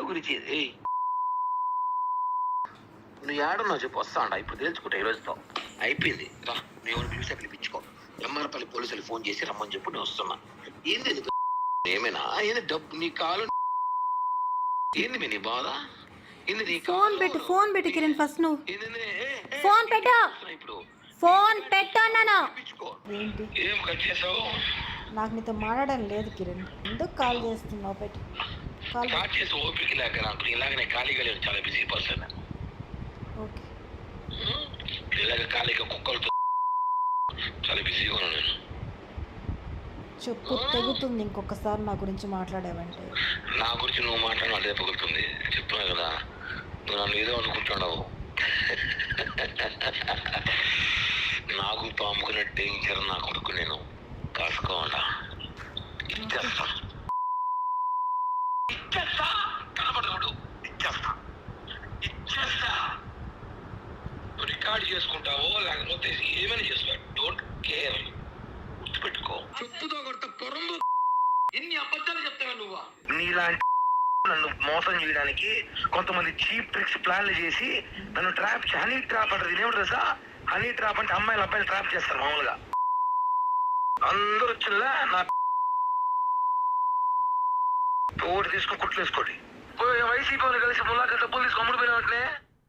గురించి నువ్వు ఏడన్నావు చెప్పు, వస్తా అంట ఇప్పుడు తెలుసుకుంటా ఈ రోజుతో అయిపోయింది. రా నువ్వు పిలిస్తే పిలిపించుకో. ఎంఆర్పల్లి పోలీసులు ఫోన్ చేసి రమ్మని చెప్పు, నేను వస్తున్నా. ఏంది ఏమైనా ఏంది డబ్బు నీ కాలు ఏంది నీ బాధ ఏంది నీ ఫోన్ పెట్టు కిరణ్, ఫస్ట్ నువ్వు ఫోన్ పెట్టు. ఇప్పుడు ఫోన్ పెట్టు అన్నాను. ఏంటి ఏం కట్ చేసావు? నాకు నీతో మాట్లాడడం లేదు కిరణ్, ఎందుకు కాల్ చేస్తున్నావు? పెట్టు. స్టార్ట్ చేసి ఓపిక లేక నాకు ఇలాగనే ఖాళీగా లేదు, చాలా బిజీ పర్సన్. ఓకే ఇలాగ ఖాళీగా కుక్కలతో చాలా బిజీగా ఉన్నాను నేను. చెప్పు, తెగుతుంది ఇంకొకసారి నా గురించి మాట్లాడావంటే. నా గురించి నువ్వు మాట్లాడడం అదే పగులుతుంది, చెప్తున్నా కదా. నువ్వు నన్ను ఏదో అనుకుంటున్నావు. నాకు పాముకునే డేంజర్ నా కొడుకు, నేను కాసుకోవాలా. ఇచ్చేస్తా కనబడదు, ఇచ్చేస్తా. రికార్డ్ చేసుకుంటావో లేకపోతే ఏమైనా చేసుకో, డోంట్ కేర్. గుర్తుపెట్టుకో, చెప్పుతో కొడత పొరంబు. ఎన్ని అబద్ధాలు చెప్తావా నువ్వు? నీలాంటి నన్ను మోసం చేయడానికి కొంతమంది చీప్ ట్రిక్స్ ప్లాన్లు చేసి నన్ను ట్రాప్ హనీ ట్రాప్ అంటారు. ఇదేమిటి తెలుసా? హనీ ట్రాప్ అంటే అమ్మాయిలు అబ్బాయిలు ట్రాప్ చేస్తారు మామూలుగా. అందరూ వచ్చిందా నా ఓటు తీసుకుని కుట్లు వేసుకోండి. వైసీపీ వాళ్ళు కలిసి ములాఖ డబ్బులు తీసుకుని అమ్ముడు పోయిన